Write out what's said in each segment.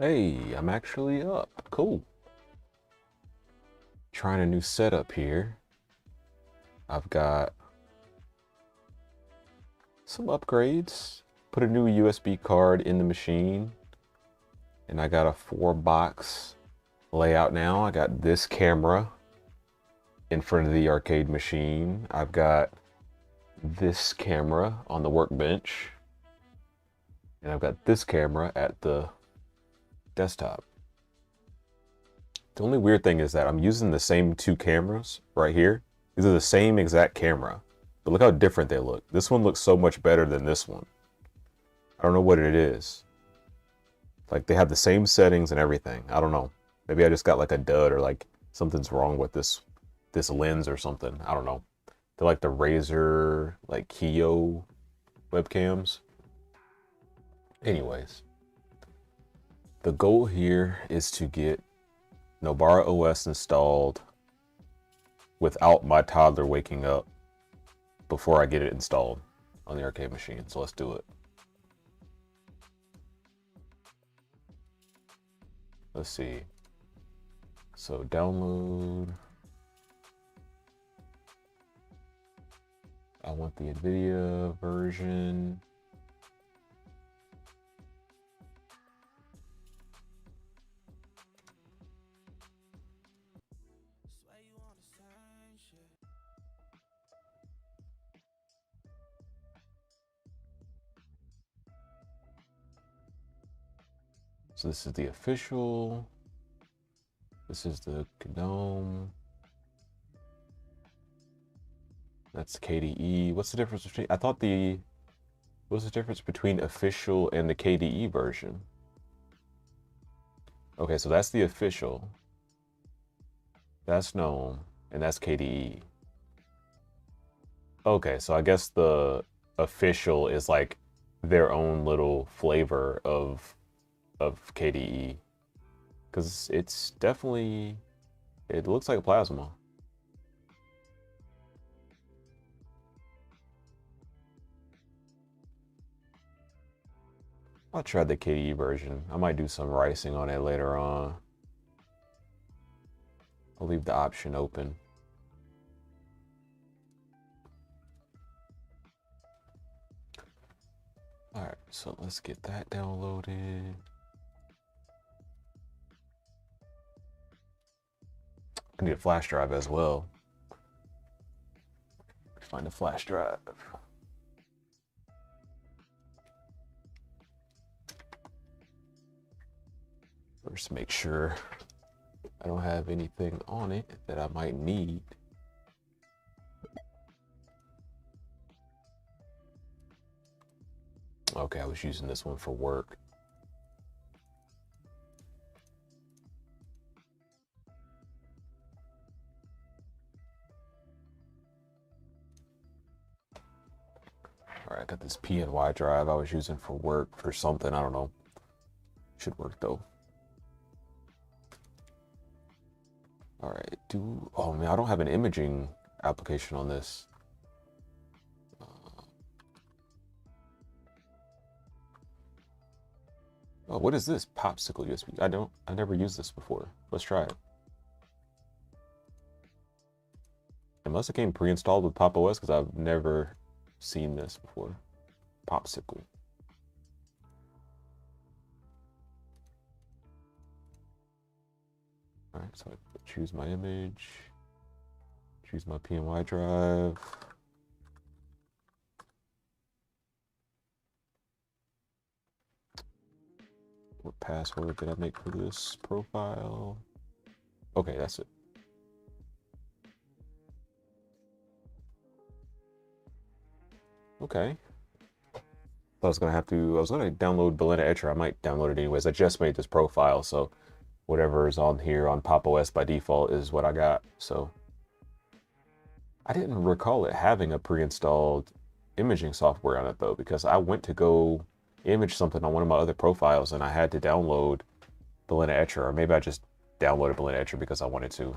Hey, I'm actually up. Cool. Trying a new setup here. I've got some upgrades. Put a new USB card in the machine. And I got a 4-box layout now. I got this camera in front of the arcade machine. I've got this camera on the workbench. And I've got this camera at the desktop. The only weird thing is that I'm using the same two cameras right here. These are the same exact camera, but look how different they look. This one looks so much better than this one. I don't know what it is. Like they have the same settings and everything. I don't know. Maybe I just got like a dud or like something's wrong with this lens or something. I don't know. They're like the Razer like Kio webcams. Anyways, the goal here is to get NobaraOS installed without my toddler waking up before I get it installed on the arcade machine. So let's do it. Let's see. So download. I want the NVIDIA version. So this is the official. This is the GNOME. That's KDE. What's the difference between, what's the difference between official and the KDE version? Okay, so that's the official. That's GNOME, and that's KDE. Okay, so I guess the official is like their own little flavor of KDE. Because it's definitely, it looks like a plasma. I'll try the KDE version. I might do some ricing on it later on. I'll leave the option open. All right, so let's get that downloaded. I need a flash drive as well. Find a flash drive. First, make sure I don't have anything on it that I might need. Okay, I was using this one for work. All right, I got this PNY drive I was using for work or something. I don't know. Should work though. All right, oh man, I don't have an imaging application on this. Oh, what is this? Popsicle USB. I never used this before. Let's try it. Unless it came pre-installed with Pop! OS, because I've never seen this before. Popsicle. All right, so I choose my image, choose my PNY drive. What password did I make for this profile? Okay, that's it. Okay. I was gonna download Belinda Etcher. I might download it anyways. I just made this profile, so whatever is on here on Pop! OS by default is what I got. So I didn't recall it having a pre-installed imaging software on it though, because I went to go image something on one of my other profiles and I had to download Belinda Etcher, or maybe I just downloaded Belinda Etcher because I wanted to.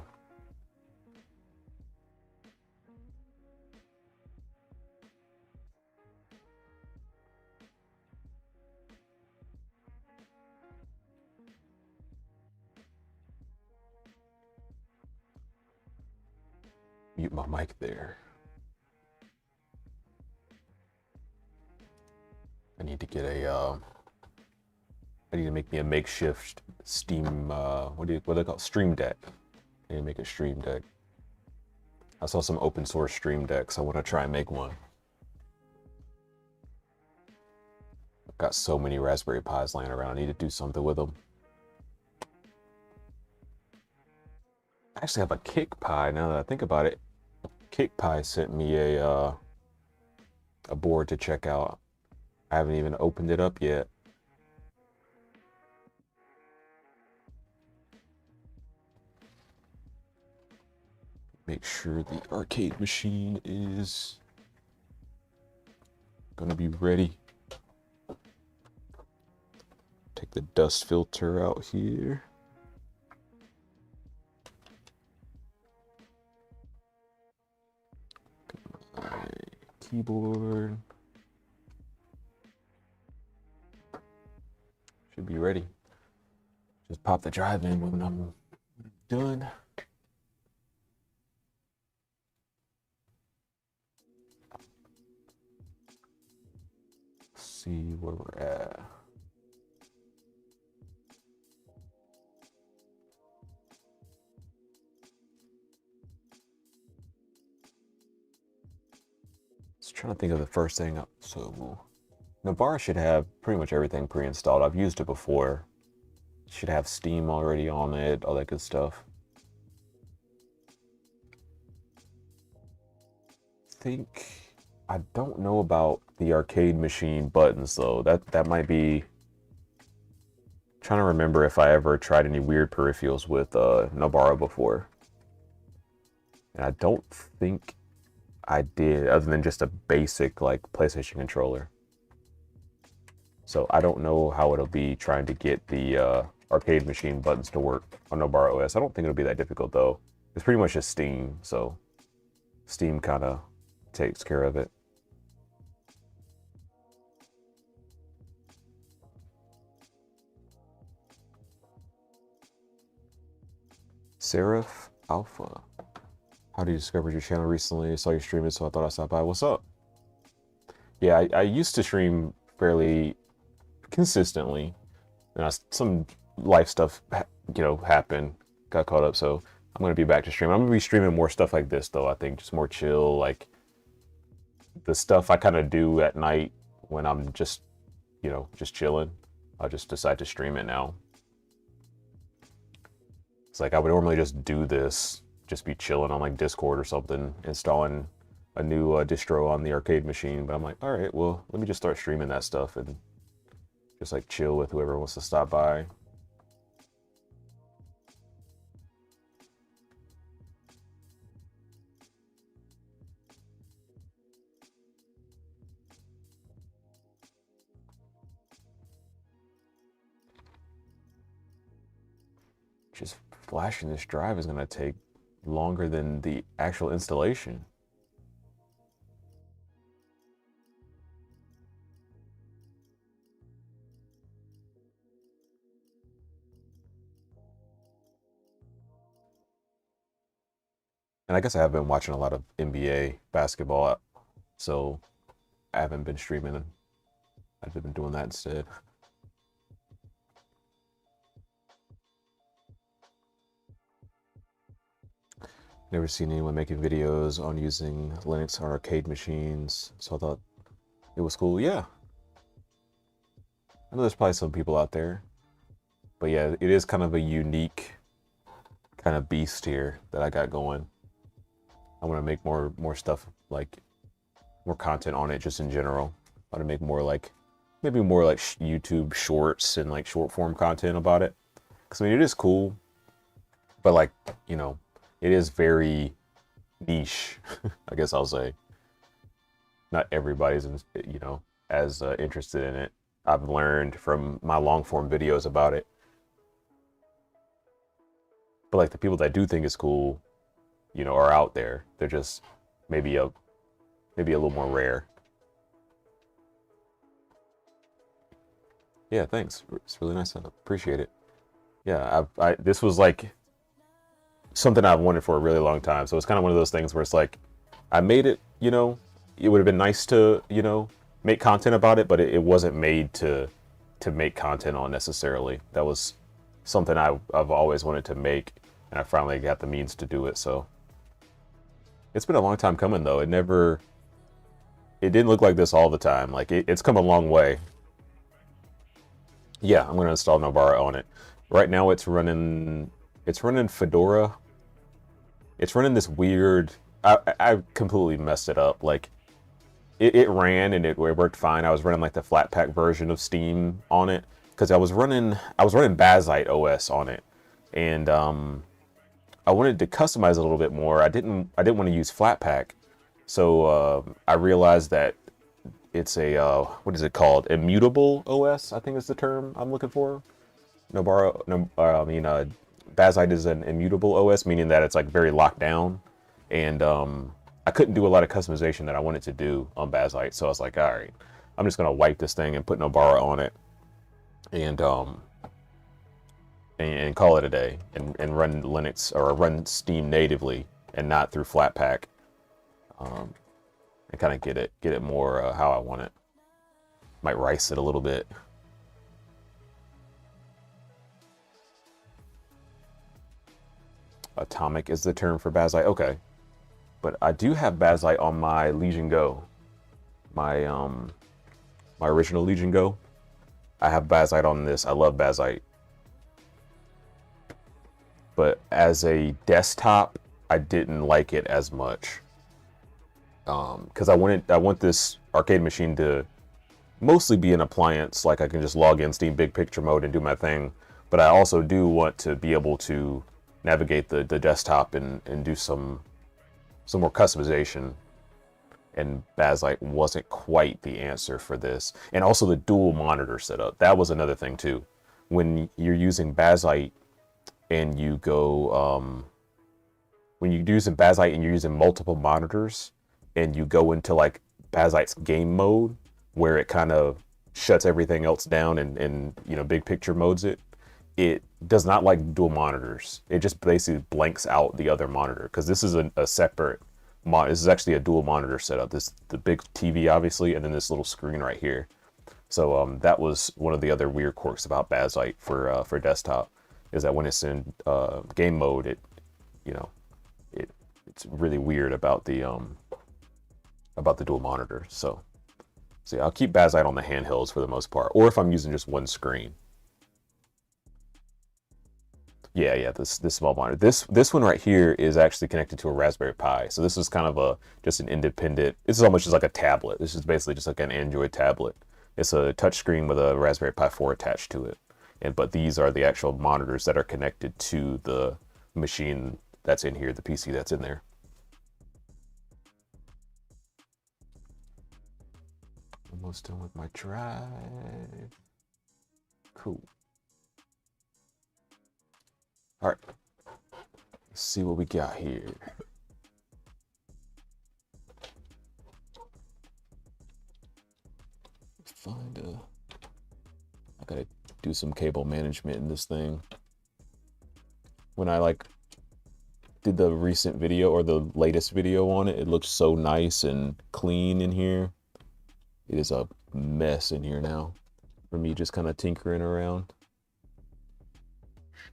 mute my mic there. I need to get a I need to make me a makeshift Steam what do they call it? Stream Deck. I need to make a Stream Deck. I saw some open source Stream Decks. I want to try and make one. I've got so many Raspberry Pis laying around. I need to do something with them. I actually have a Kick Pi now that I think about it. Kick Pi sent me a board to check out. I haven't even opened it up yet. Make sure the arcade machine is gonna be ready. Take the dust filter out here. My keyboard should be ready. Just pop the drive in when I'm done. See where we're at. Just trying to think of the first thing. So Nobara should have pretty much everything pre-installed. I've used it before. It should have Steam already on it, all that good stuff. I don't know about the arcade machine buttons though. That might be. Trying to remember if I ever tried any weird peripherals with Nobara before. And I don't think I did, other than just a basic like PlayStation controller. So I don't know how it'll be trying to get the arcade machine buttons to work on NobaraOS. I don't think it'll be that difficult though. It's pretty much just Steam, so Steam kind of takes care of it. Seraph Alpha. How do you discover your channel recently? I saw you streaming, so I thought I'd stop by. What's up? Yeah, I used to stream fairly consistently. And some life stuff, happened, got caught up, so I'm going to be back to streaming. I'm going to be streaming more stuff like this, though, I think. Just more chill, like the stuff I kind of do at night when I'm just chilling. I'll just decide to stream it now. It's like I would normally just do this, just be chilling on like Discord or something, installing a new distro on the arcade machine. But I'm like, all right, well, let me just start streaming that stuff and just like chill with whoever wants to stop by. Just flashing this drive is going to take longer than the actual installation. And I guess I have been watching a lot of NBA basketball, so I haven't been streaming. I've been doing that instead. Never seen anyone making videos on using Linux on arcade machines, so I thought it was cool. Yeah, I know there's probably some people out there, but yeah, it is kind of a unique kind of beast here that I got going. I want to make more stuff, like more content on it just in general. I want to make more like maybe more like YouTube shorts and like short form content about it. Because I mean, it is cool, but like, it is very niche, I guess I'll say. Not everybody's, as interested in it. I've learned from my long form videos about it. But like the people that do think it's cool, are out there. They're just maybe a little more rare. Yeah, thanks. It's really nice. I appreciate it. Yeah, this was like something I've wanted for a really long time. So it's kind of one of those things where it's like, I made it, you know, it would have been nice to, you know, make content about it, but it wasn't made to make content on necessarily. That was something I've always wanted to make, and I finally got the means to do it. So it's been a long time coming though. It didn't look like this all the time. Like it's come a long way. Yeah, I'm gonna install Nobara on it. Right now it's running Fedora. It's running this weird, I completely messed it up. Like it ran and it worked fine. I was running like the Flatpak version of Steam on it because I was running Bazite OS on it, and I wanted to customize it a little bit more. I didn't want to use Flatpak, so I realized that it's a what is it called? Immutable OS, I think is the term I'm looking for. Bazite is an immutable OS, meaning that it's like very locked down, and I couldn't do a lot of customization that I wanted to do on Bazite. So I was like, all right, I'm just gonna wipe this thing and put Nobara on it, and call it a day, and run Linux or run Steam natively and not through Flatpak, and kind of get it more how I want it. Might rice it a little bit. Atomic is the term for Bazite. Okay, but I do have Bazite on my Legion Go, my my original Legion Go. I have Bazite on this. I love Bazite, but as a desktop, I didn't like it as much, because I want this arcade machine to mostly be an appliance. Like I can just log in Steam Big Picture mode and do my thing, but I also do want to be able to navigate the desktop and do some more customization, and Bazite wasn't quite the answer for this. And also the dual monitor setup, that was another thing too. When you're using Bazite and you go when you're using Bazite and you're using multiple monitors and you go into like Bazite's game mode where it kind of shuts everything else down and you know, big picture modes it does not like dual monitors. It just basically blanks out the other monitor, because this is a separate this is actually a dual monitor setup. The big TV obviously, and then this little screen right here. So that was one of the other weird quirks about Bazite for desktop, is that when it's in game mode, you know, it's really weird about the dual monitor. So see, I'll keep Bazite on the handhelds for the most part, or if I'm using just one screen. Yeah, this small monitor. This one right here is actually connected to a Raspberry Pi. So this is kind of just an independent. This is almost just like a tablet. This is basically just like an Android tablet. It's a touchscreen with a Raspberry Pi 4 attached to it. But these are the actual monitors that are connected to the machine that's in here, the PC that's in there. Almost done with my drive. Cool. All right, let's see what we got here. I gotta do some cable management in this thing. When I did the recent video or the latest video on it, it looked so nice and clean in here. It is a mess in here now for me just kind of tinkering around.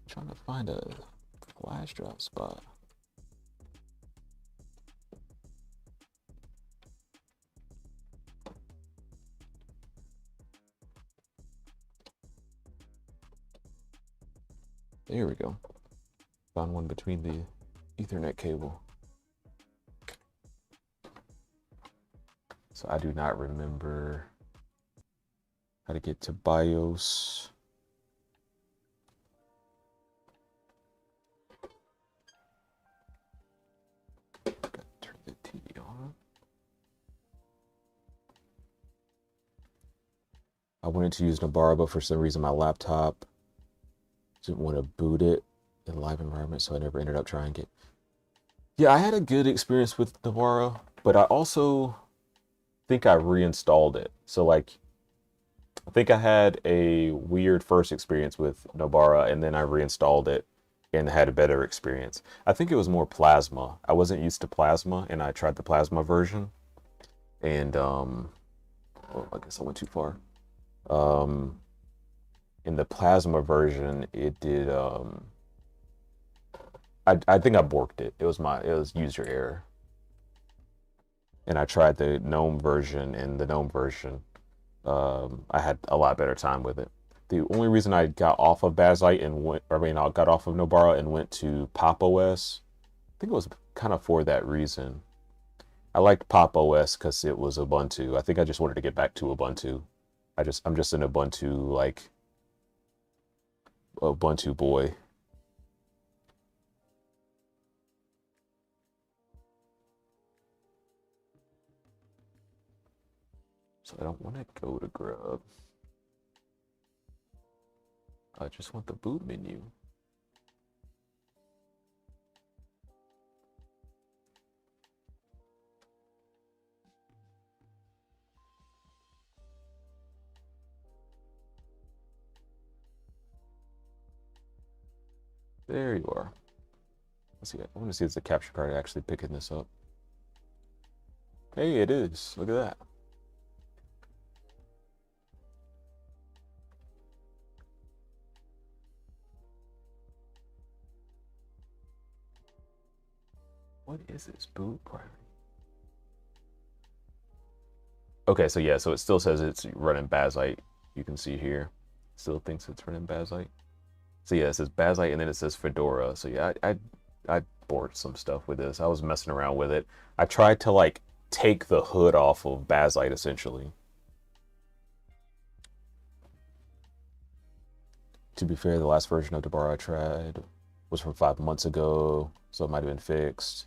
Trying to find a flash drive spot. There we go. Found one between the Ethernet cable. So I do not remember how to get to BIOS. Turn the TV on. I wanted to use Nobara, but for some reason my laptop didn't want to boot it in live environment, so I never ended up trying it. Yeah, I had a good experience with Nobara, but I also think I reinstalled it. So I think I had a weird first experience with Nobara, and then I reinstalled it, and had a better experience. I think it was more Plasma. I wasn't used to Plasma, and I tried the Plasma version, and oh, I guess I went too far. Um, in the Plasma version, it did. I think I borked it. It was user error, and I tried the GNOME version, and the GNOME version, I had a lot better time with it. The only reason I got off of Bazzite and went, I mean, I got off of Nobara and went to Pop! OS, I think it was kind of for that reason. I liked Pop! OS because it was Ubuntu. I think I just wanted to get back to Ubuntu. I'm just an Ubuntu, like, Ubuntu boy. So I don't want to go to Grub. I just want the boot menu. There you are. Let's see. I want to see if the capture card actually picking this up. Hey, it is. Look at that. What is this boot priority? Okay, so yeah, so it still says it's running Bazzite. You can see here. Still thinks it's running Bazzite. So yeah, it says Bazzite and then it says Fedora. So yeah, I bored some stuff with this. I was messing around with it. I tried to like take the hood off of Bazzite essentially. To be fair, the last version of Nobara I tried was from 5 months ago, so it might have been fixed.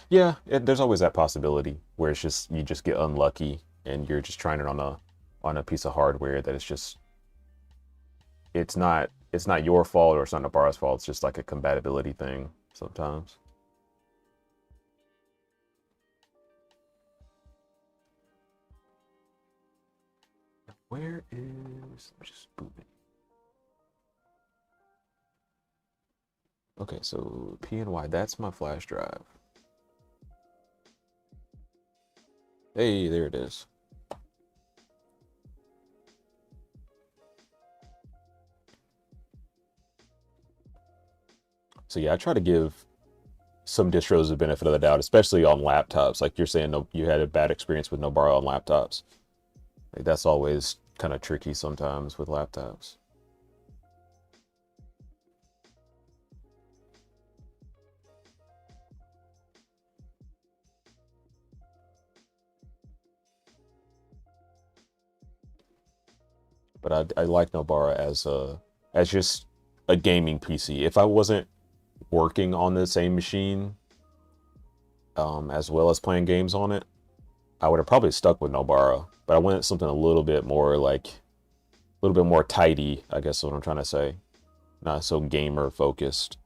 Yeah, there's always that possibility where it's just you just get unlucky and you're just trying it on a piece of hardware that it's not your fault or it's not Nobara's fault. It's just like a compatibility thing sometimes. Where is just boot? Okay, so PNY, that's my flash drive. Hey, there it is. So yeah, I try to give some distros the benefit of the doubt, especially on laptops. Like you're saying, no, you had a bad experience with Nobara on laptops. Like that's always kind of tricky sometimes with laptops. But I like Nobara as just a gaming PC. If I wasn't working on the same machine, as well as playing games on it, I would have probably stuck with Nobara. But I wanted something a little bit more like a little bit more tidy, I guess is what I'm trying to say. Not so gamer focused.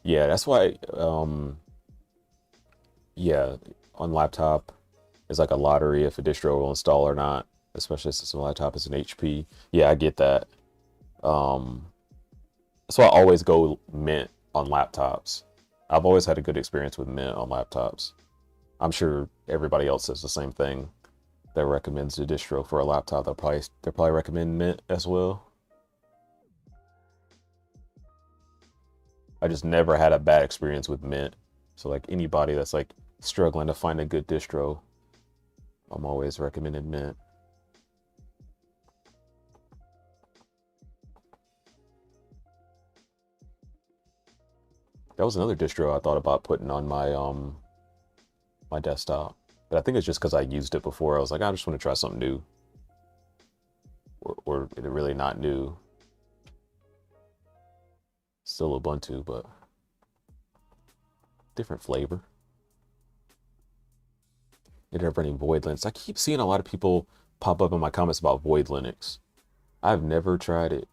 Yeah, that's why yeah, on laptop it's like a lottery if a distro will install or not, especially since the laptop is an HP. Yeah, I get that. Um, so I always go Mint on laptops. I've always had a good experience with Mint on laptops. I'm sure everybody else says the same thing that recommends a distro for a laptop. They'll probably recommend Mint as well. I just never had a bad experience with Mint. So like anybody that's like struggling to find a good distro, I'm always recommending Mint. That was another distro I thought about putting on my desktop. But I think it's just because I used it before. I was like, I just want to try something new. Or really not new. Still Ubuntu, but different flavor. It ever running Void Linux. I keep seeing a lot of people pop up in my comments about Void Linux. I've never tried it.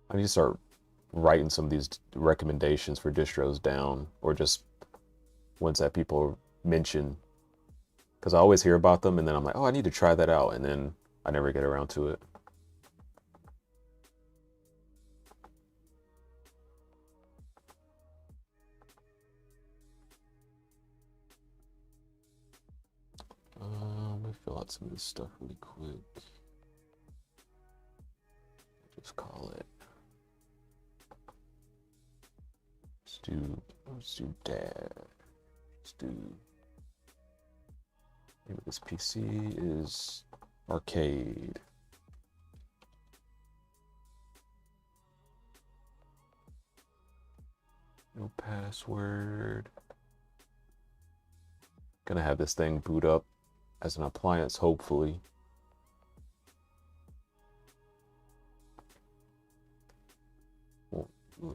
I need to start writing some of these recommendations for distros down, or just ones that people mention, because I always hear about them and then I'm like, oh, I need to try that out, and then I never get around to it. Let me fill out some of this stuff really quick. Just call it. Let's do dad. Let's do. Maybe this PC is arcade. No password. Gonna have this thing boot up as an appliance, hopefully.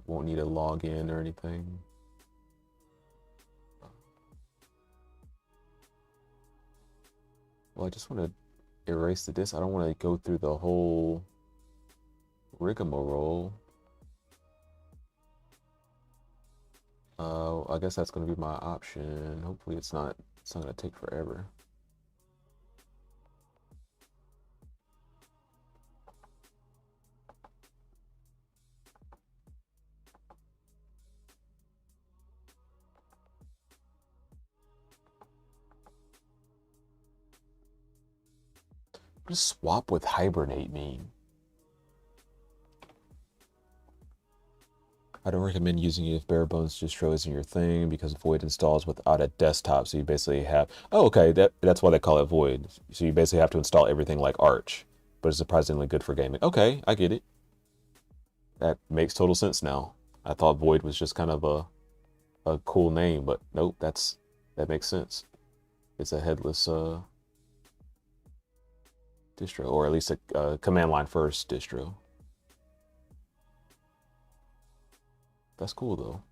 Won't need a login or anything. Well, I just want to erase the disk. I don't want to go through the whole rigmarole. I guess that's going to be my option. Hopefully it's not going to take forever. What does swap with hibernate mean? I don't recommend using it if bare bones distro isn't your thing, because Void installs without a desktop. So you basically have, oh, okay, that's why they call it Void. So you basically have to install everything like Arch, but it's surprisingly good for gaming. Okay, I get it. That makes total sense now. I thought Void was just kind of a cool name, but nope, that makes sense. It's a headless distro, or at least a command line first distro. That's cool though.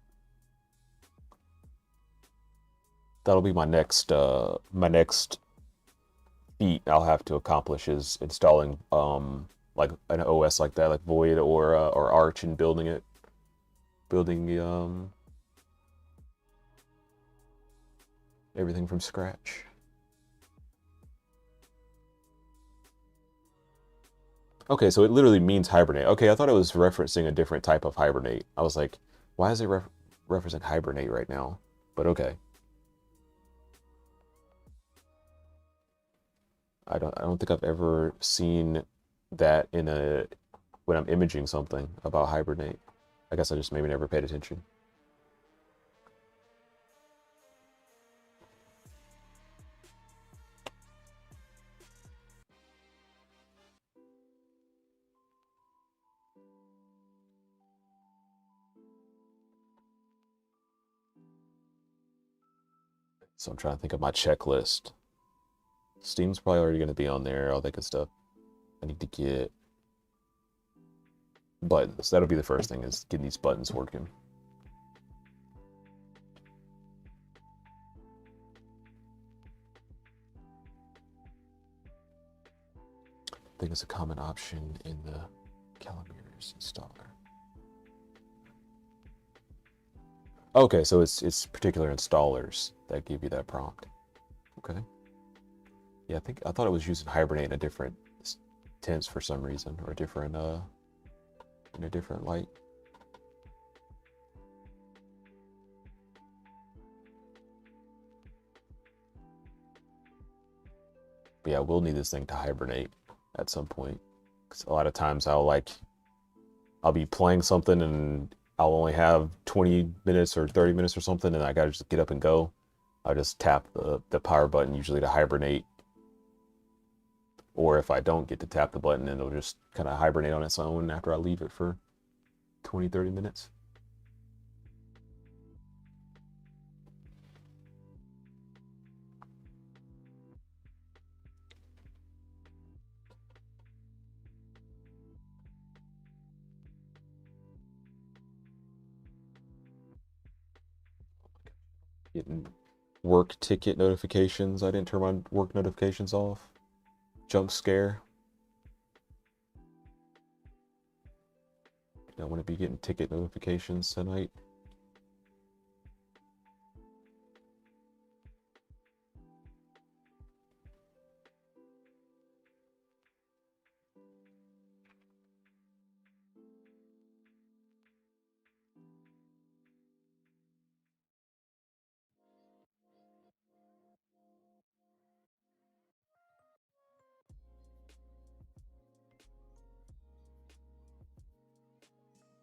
That'll be my next feat I'll have to accomplish, is installing like an OS like that, like Void or Arch, and building everything from scratch. Okay, so it literally means hibernate. Okay, I thought it was referencing a different type of hibernate. I was like, why is it referencing hibernate right now? But okay. I don't think I've ever seen that when I'm imaging something about hibernate. I guess I just maybe never paid attention. So I'm trying to think of my checklist. Steam's probably already going to be on there, all that good stuff. I need to get buttons. That'll be the first thing, is getting these buttons working. I think it's a common option in the Calamir's installer. Okay, so it's particular installers that give you that prompt. Okay. Yeah, I thought it was using hibernate in a different tense for some reason, or a different in a different light. But yeah, we'll need this thing to hibernate at some point, because a lot of times I'll be playing something and I'll only have 20 minutes or 30 minutes or something, and I gotta just get up and go. I'll just tap the power button, usually to hibernate. Or if I don't get to tap the button, it'll just kind of hibernate on its own after I leave it for 20, 30 minutes. Getting work ticket notifications. I didn't turn my work notifications off. Jump scare. I want to be getting ticket notifications tonight.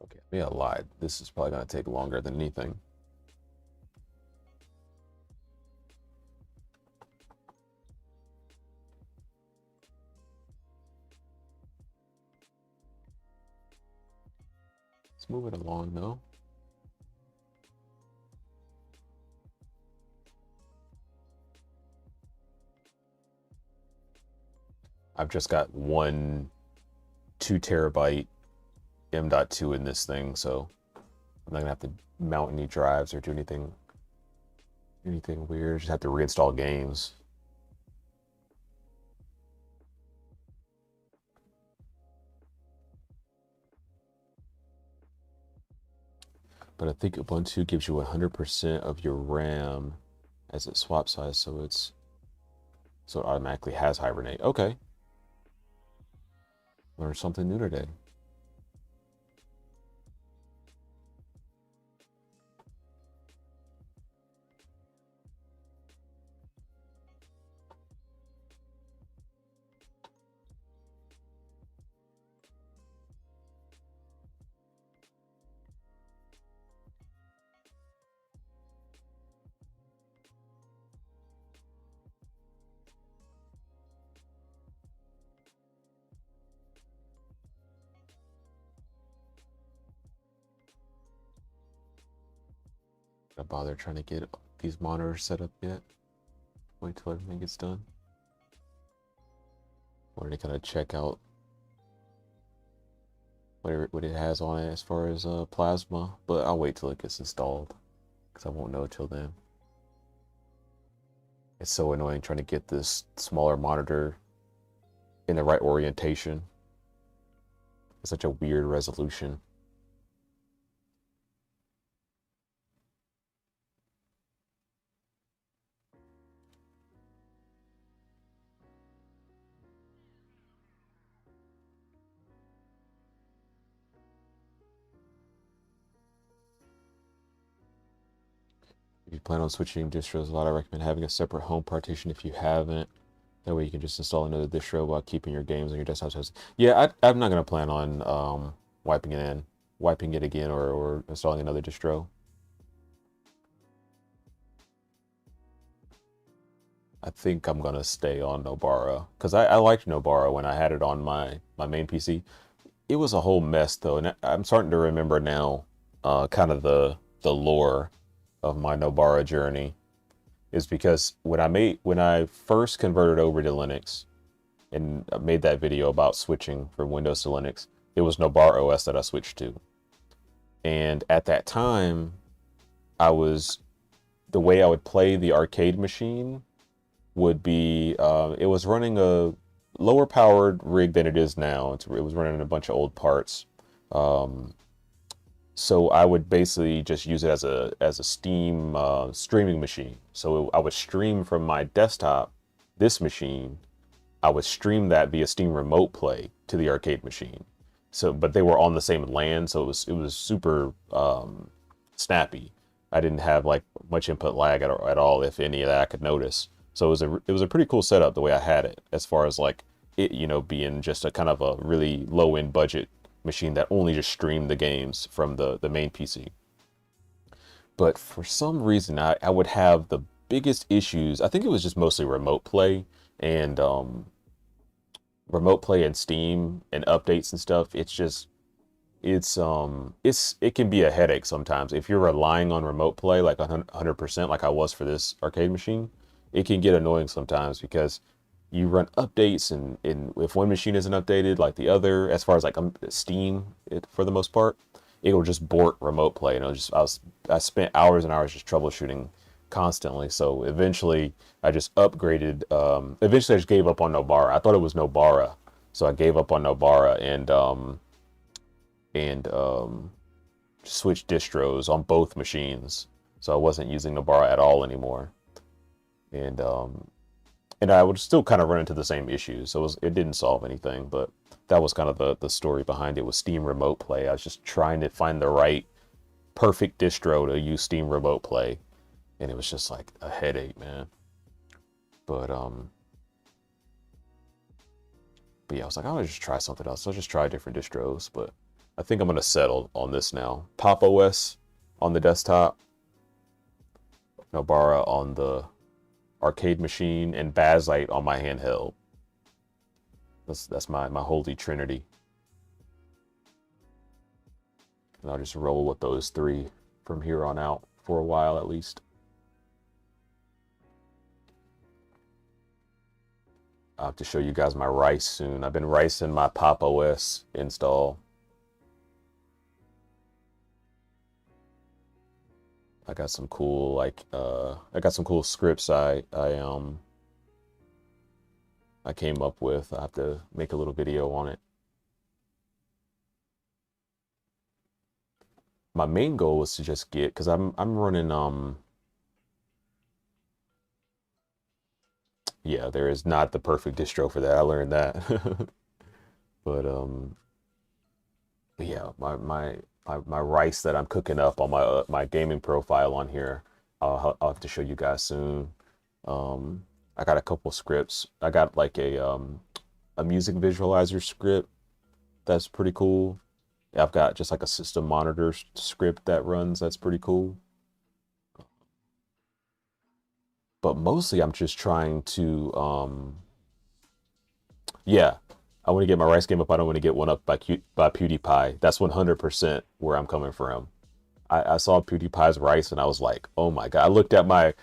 Okay, yeah, I lied. This is probably going to take longer than anything. Let's move it along though. I've just got one 2 terabyte M.2 in this thing, so I'm not gonna have to mount any drives or do anything weird. Just have to reinstall games. But I think Ubuntu gives you 100% of your RAM as its swap size, so it automatically has Hibernate. Okay. Learned something new today. Not bother trying to get these monitors set up yet. Wait till everything gets done. Wanted to kind of check out what it has on it as far as plasma, but I'll wait till it gets installed because I won't know till then. It's so annoying trying to get this smaller monitor in the right orientation. It's such a weird resolution. If you plan on switching distros a lot, I recommend having a separate home partition if you haven't. That way you can just install another distro while keeping your games on your desktop. Yeah, I'm not going to plan on wiping it again, or installing another distro. I think I'm going to stay on Nobara because I liked Nobara when I had it on my main PC. It was a whole mess though, and I'm starting to remember now kind of the lore of my Nobara journey. Is because when I first converted over to Linux and made that video about switching from Windows to Linux, it was NobaraOS that I switched to. And at that time, the way I would play the arcade machine would be, it was running a lower powered rig than it is now. It was running a bunch of old parts. So I would basically just use it as a Steam streaming machine. So I would stream from my desktop, this machine. I would stream that via Steam Remote Play to the arcade machine. So, but they were on the same LAN, so it was super snappy. I didn't have like much input lag at all, if any, that I could notice. So it was a pretty cool setup the way I had it, as far as like it, being just a kind of a really low end budget machine that only just streamed the games from the main PC. But for some reason, I would have the biggest issues. I think it was just mostly remote play and Steam and updates and stuff. It can be a headache sometimes if you're relying on remote play like 100%, like I was for this arcade machine. It can get annoying sometimes because you run updates and if one machine isn't updated like the other, as far as like Steam, for the most part, it will just abort remote play. And I spent hours and hours just troubleshooting constantly. So eventually I just upgraded. Eventually I just gave up on Nobara. I thought it was Nobara, so I gave up on Nobara, and and switch distros on both machines. So I wasn't using Nobara at all anymore. And I would still kind of run into the same issues. So it didn't solve anything, but that was kind of the story behind it with Steam Remote Play. I was just trying to find the right perfect distro to use Steam Remote Play, and it was just like a headache, man. But yeah, I was like, I'll just try something else. I'll just try different distros, but I think I'm gonna settle on this now. Pop! OS on the desktop, Nobara on the arcade machine, and Bazzite on my handheld. That's my holy trinity. And I'll just roll with those three from here on out for a while at least. I'll have to show you guys my rice soon. I've been ricing my Pop! OS install. I got some cool I got some cool scripts I came up with. I have to make a little video on it. My main goal was to just get, because I'm running yeah, there is not the perfect distro for that. I learned that. But yeah, my rice that I'm cooking up on my gaming profile on here, I'll have to show you guys soon. I got a couple scripts. I got like a music visualizer script that's pretty cool. I've got just like a system monitor script that runs that's pretty cool. But mostly I'm just trying to yeah, I want to get my rice game up. I don't want to get one up by PewDiePie. That's 100% where I'm coming from. I saw PewDiePie's rice and I was like, oh my God. I looked at my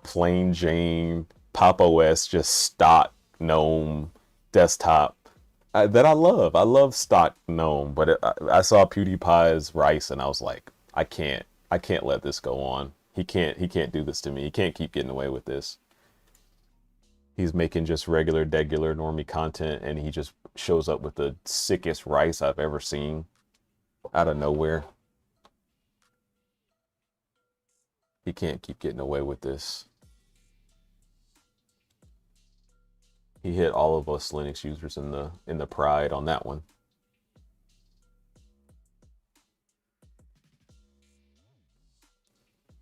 plain Jane Pop! OS, just stock GNOME desktop that I love. I love stock GNOME, but I saw PewDiePie's rice and I was like, I can't let this go on. He can't do this to me. He can't keep getting away with this. He's making just regular, degular, normie content, and he just shows up with the sickest rice I've ever seen out of nowhere. He can't keep getting away with this. He hit all of us Linux users in the pride on that one.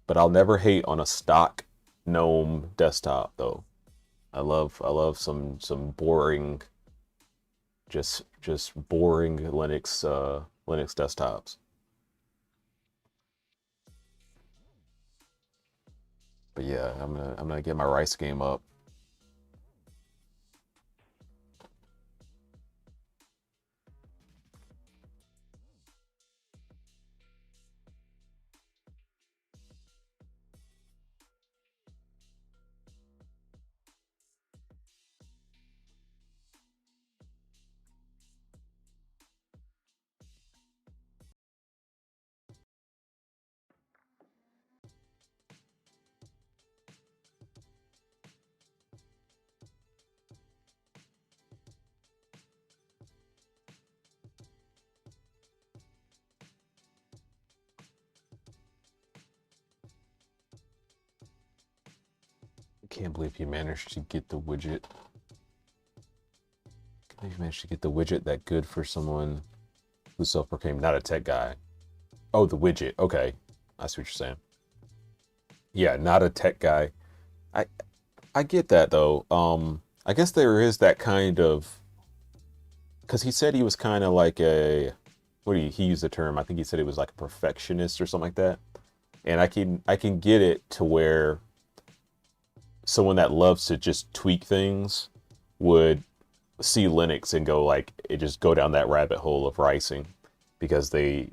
But I'll never hate on a stock GNOME desktop though. I love some boring, just boring Linux desktops. But yeah, I'm gonna get my rice game up. Can't believe you managed to get the widget. Can't believe you managed to get the widget that good for someone who's self-proclaimed not a tech guy. Oh, the widget. Okay, I see what you're saying. Yeah, not a tech guy. I get that though. I guess there is that kind of, because he said he was kind of like a, what do he used the term? I think he said he was like a perfectionist or something like that. And I can get it to where someone that loves to just tweak things would see Linux and go like, it just go down that rabbit hole of ricing, because they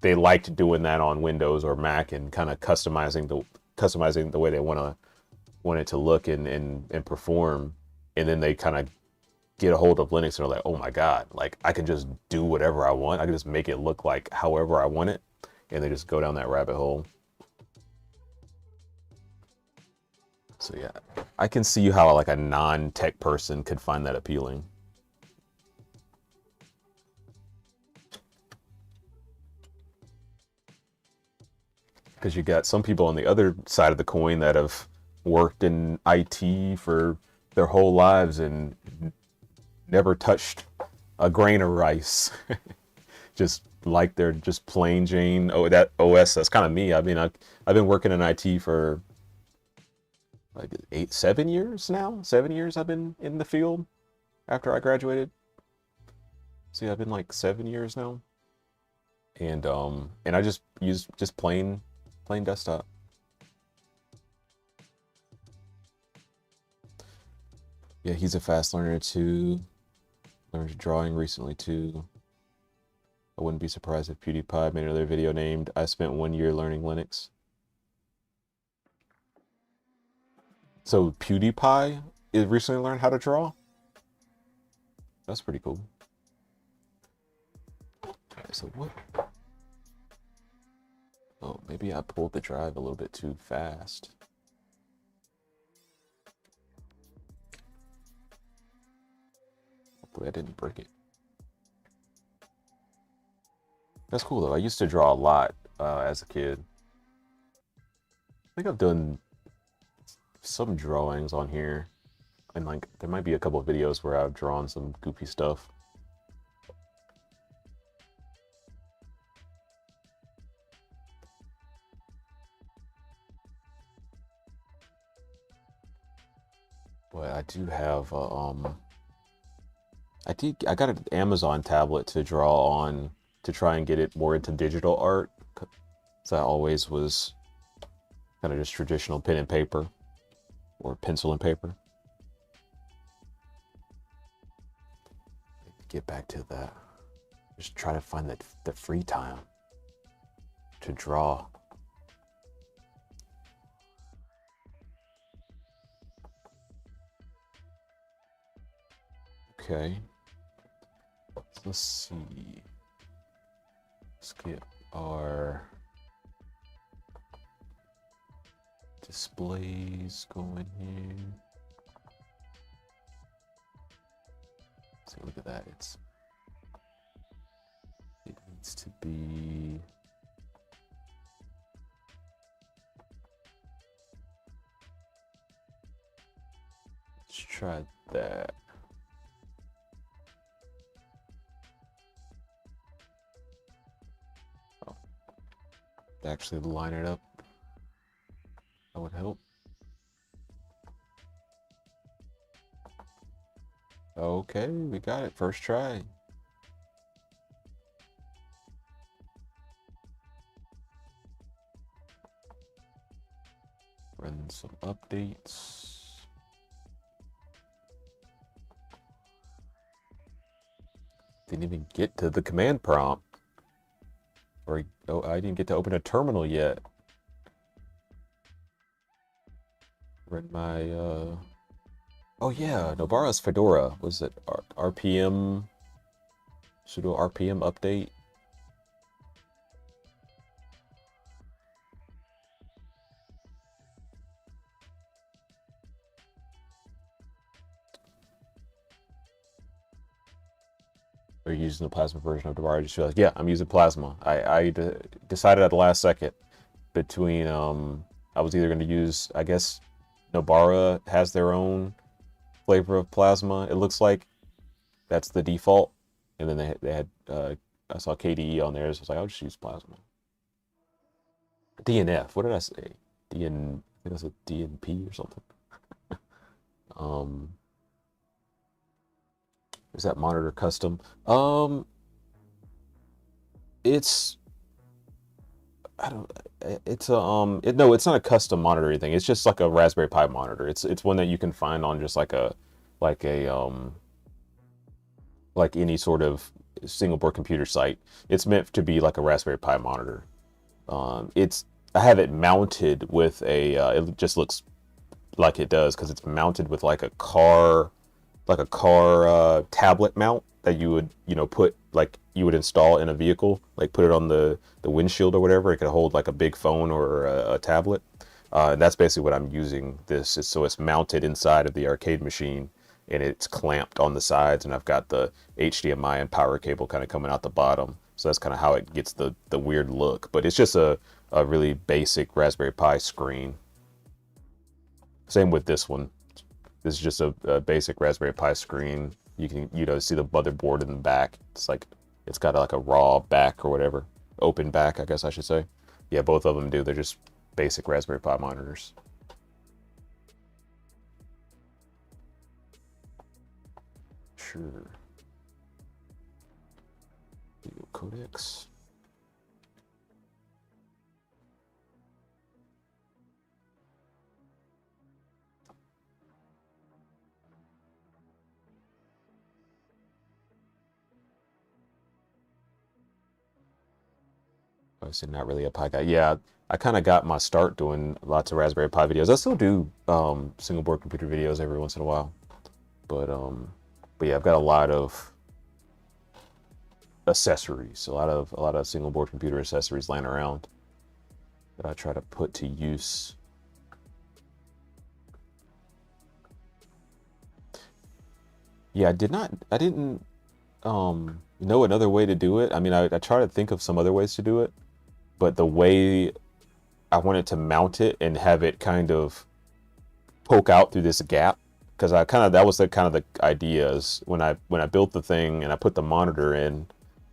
liked doing that on Windows or Mac and kind of customizing the way they want it to look and perform, and then they kind of get a hold of Linux and are like, oh my God, like I can just do whatever I want. I can just make it look like however I want it, and they just go down that rabbit hole. So yeah, I can see how like a non-tech person could find that appealing. Because you got some people on the other side of the coin that have worked in IT for their whole lives and never touched a grain of rice. Just like they're just plain Jane. Oh, that OS. That's kind of me. I mean, I've been working in IT for like 7 years now. 7 years I've been in the field after I graduated. See, I've been like 7 years now, and I just use just plain desktop. Yeah, he's a fast learner too. Learned drawing recently too. I wouldn't be surprised if PewDiePie made another video named "I spent 1 year learning Linux." So PewDiePie is recently learned how to draw. That's pretty cool. Okay, so what? Oh, maybe I pulled the drive a little bit too fast. Hopefully I didn't break it. That's cool though. I used to draw a lot as a kid. I think I've done some drawings on here. And like there might be a couple of videos where I've drawn some goofy stuff. But I do have I got an Amazon tablet to draw on to try and get it more into digital art. So I always was kind of just traditional pen and paper or pencil and paper. Get back to that. Just try to find the free time to draw. Okay. Let's see. Let's get our displays going here. So look at that. It needs to be. Let's try that. Oh, actually line it up. That would help. Okay, we got it. First try. Run some updates. Didn't even get to the command prompt. Or, oh, I didn't get to open a terminal yet. Run my, oh yeah, Nobara's Fedora. Was it RPM, sudo RPM update? Are you using the Plasma version of Nobara? I just realized, yeah, I'm using Plasma. I decided at the last second between, I was either going to use, I guess, Nobara has their own flavor of Plasma. It looks like that's the default. And then they had I saw KDE on there, so I was like, I'll just use Plasma. DNF, what did I say? I think that's a DNP or something. Is that monitor custom? It's I don't. It's a no, it's not a custom monitor or anything. It's just like a Raspberry Pi monitor. It's one that you can find on just like like a like any sort of single board computer site. It's meant to be like a Raspberry Pi monitor. It's I have it mounted with a. It just looks like it does because it's mounted with like a car tablet mount that you would put like you would install in a vehicle, like put it on the windshield or whatever. It could hold like a big phone or a tablet. And that's basically what I'm using this is. So it's mounted inside of the arcade machine and it's clamped on the sides, and I've got the HDMI and power cable kind of coming out the bottom. So that's kind of how it gets the weird look. But it's just a a really basic Raspberry Pi screen. Same with this one. This is just a basic Raspberry Pi screen. You can, see the motherboard in the back. It's like, it's got like a raw back or whatever. Open back, I guess I should say. Yeah, both of them do. They're just basic Raspberry Pi monitors. Sure. Video codecs. Obviously not really a Pi guy. Yeah, I kind of got my start doing lots of Raspberry Pi videos. I still do single board computer videos every once in a while. But yeah, I've got a lot of accessories, a lot of single board computer accessories laying around that I try to put to use. Yeah, I didn't know another way to do it. I mean, I try to think of some other ways to do it, but the way I wanted to mount it and have it kind of poke out through this gap, because that was the kind of the idea is when I built the thing and I put the monitor in,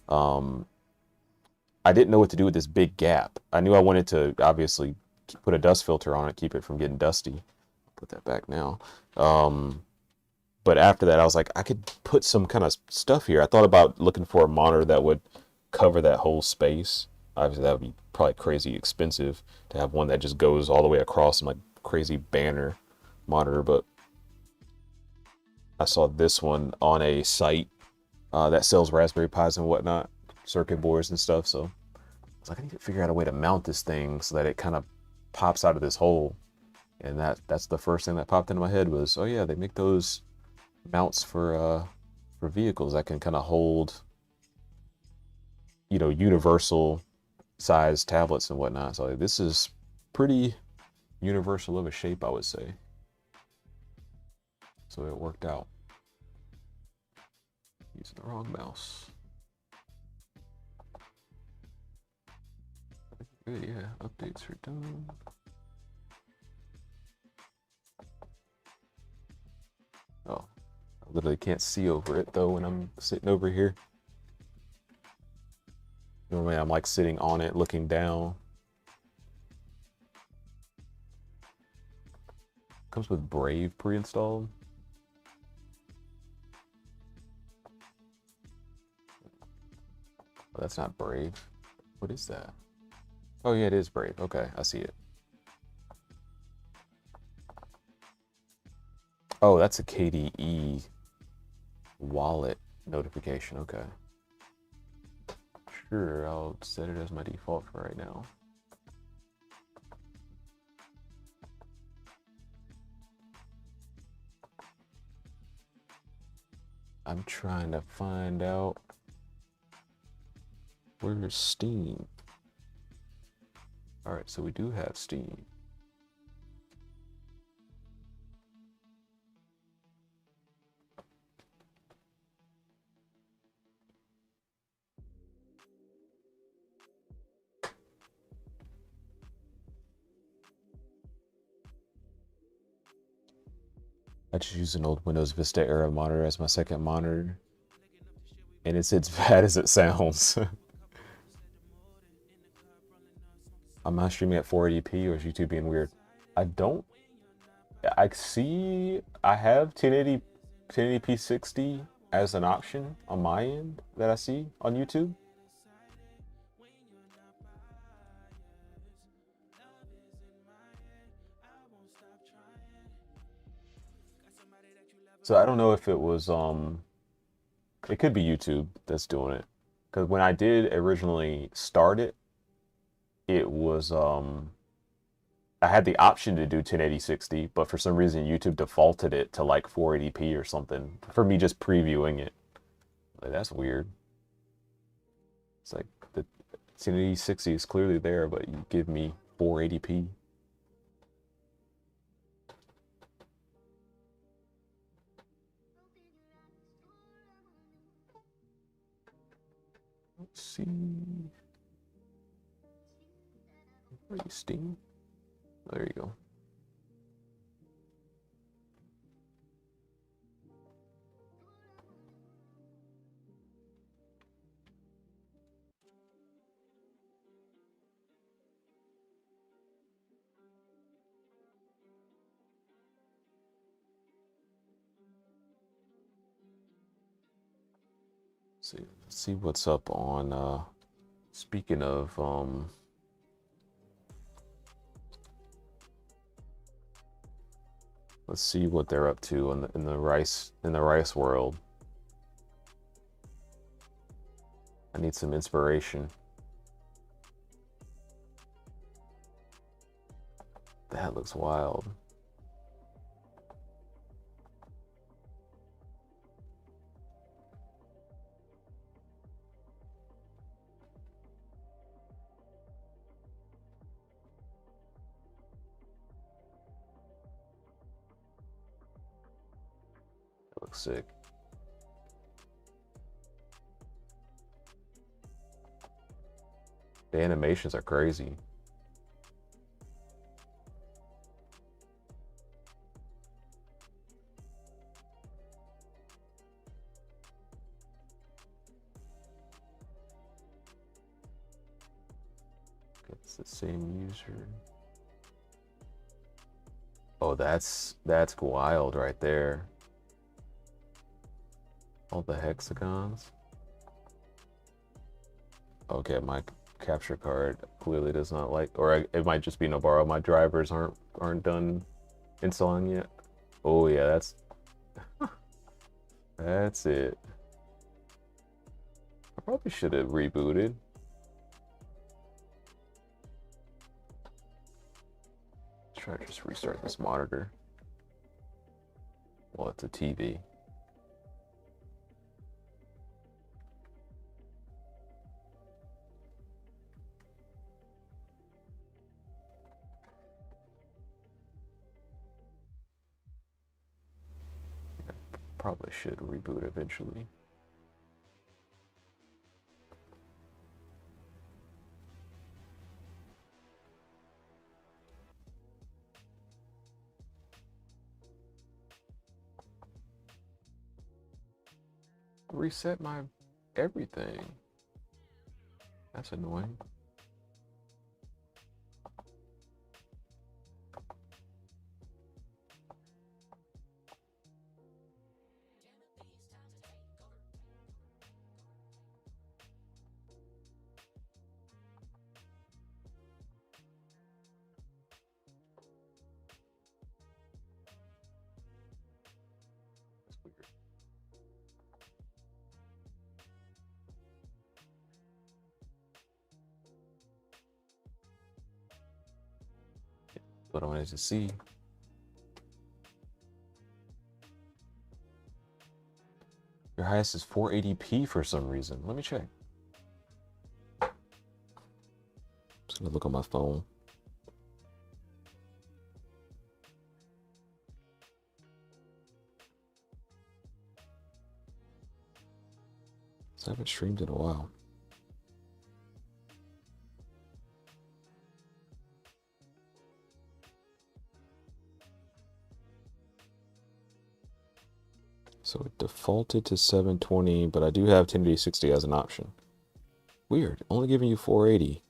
I didn't know what to do with this big gap. I knew I wanted to obviously put a dust filter on it, keep it from getting dusty. Put that back now. But after that, I was like, I could put some kind of stuff here. I thought about looking for a monitor that would cover that whole space. Obviously, that would be probably crazy expensive to have one that just goes all the way across, some like crazy banner monitor. But I saw this one on a site that sells Raspberry Pis and whatnot, circuit boards and stuff. So I was like, I need to figure out a way to mount this thing so that it kind of pops out of this hole. And that's the first thing that popped into my head was, oh yeah, they make those mounts for vehicles that can kind of hold, universal size tablets and whatnot. So like, this is pretty universal of a shape, I would say. So it worked out. Using the wrong mouse. Good, yeah, updates are done. Oh, I literally can't see over it though when I'm sitting over here. Normally I'm like sitting on it looking down. Comes with Brave pre-installed. Oh, that's not Brave. What is that? Oh yeah, it is Brave. Okay, I see it. Oh, that's a KDE wallet notification. Okay. Sure, I'll set it as my default for right now. I'm trying to find out where's Steam. All right, so we do have Steam. I just use an old Windows Vista era monitor as my second monitor, and it's as bad as it sounds. Am I streaming at 480p or is YouTube being weird? I don't. I see. I have 1080p 60 as an option on my end that I see on YouTube. So I don't know if it was it could be YouTube that's doing it. Because when I did originally start it, it was I had the option to do 1080 60, but for some reason YouTube defaulted it to like 480p or something for me just previewing it. Like, that's weird. It's like the 1080 60 is clearly there, but you give me 480p. Let's see. Are you Steam? There you go. See what's up on speaking of let's see what they're up to in the rice world. I need some inspiration. That looks wild. That looks sick. The animations are crazy. It's the same user. Oh, that's wild right there. All the hexagons. Okay, my capture card clearly does not like, or it might just be Nobara. My drivers aren't done installing yet. Oh yeah, that's it. I probably should have rebooted. Let's try to just restart this monitor. Well, it's a TV. Probably should reboot eventually. Reset my everything. That's annoying. That's weird. What I wanted to see. Your highest is 480p for some reason. Let me check. Just gonna look on my phone. So I haven't streamed in a while. So it defaulted to 720, but I do have 1080-60 as an option. Weird, only giving you 480.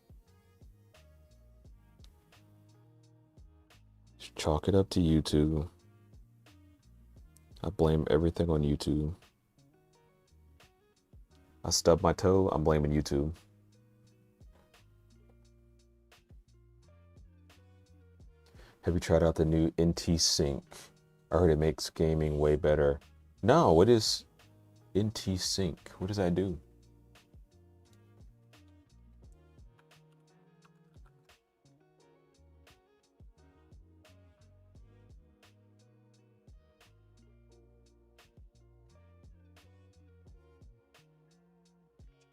Just chalk it up to YouTube. I blame everything on YouTube. I stubbed my toe, I'm blaming YouTube. Have you tried out the new NT Sync? I heard it makes gaming way better. No, what is NT Sync? What does that do?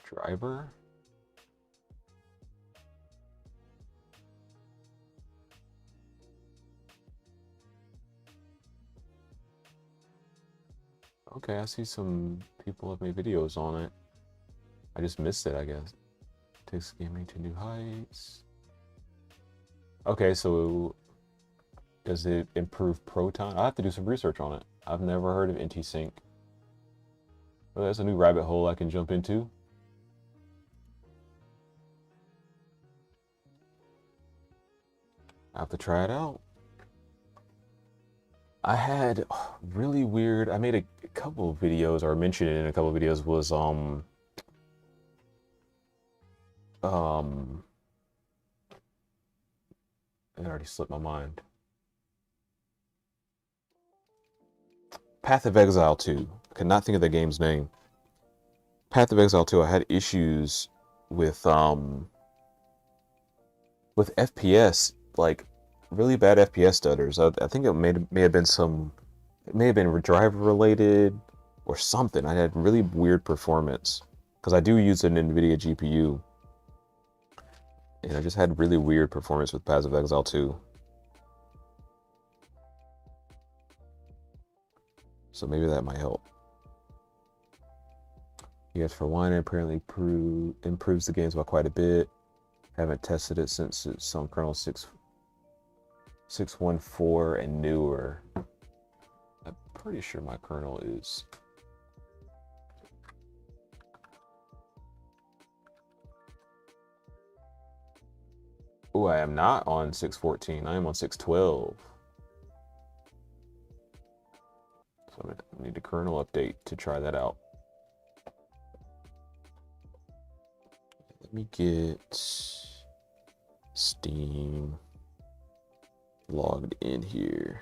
Driver? Okay, I see some people have made videos on it. I just missed it, I guess. Takes gaming to new heights. Okay, so does it improve Proton? I'll have to do some research on it. I've never heard of NT-Sync. Well, that's a new rabbit hole I can jump into. I have to try it out. I had really weird. I made a couple of videos, or mentioned it in a couple of videos. Was um, it already slipped my mind. Path of Exile 2. I could not think of the game's name. Path of Exile 2. I had issues with FPS, like really bad FPS stutters. I think it may have been some. It may have been driver related or something. I had really weird performance because I do use an NVIDIA GPU, and I just had really weird performance with Path of Exile 2. So maybe that might help. Yes, for one, it apparently improves the games by quite a bit. Haven't tested it since it's on kernel 6.14 and newer. I'm pretty sure my kernel is. Oh, I am not on 6.14. I am on 6.12. So I need a kernel update to try that out. Let me get Steam logged in here.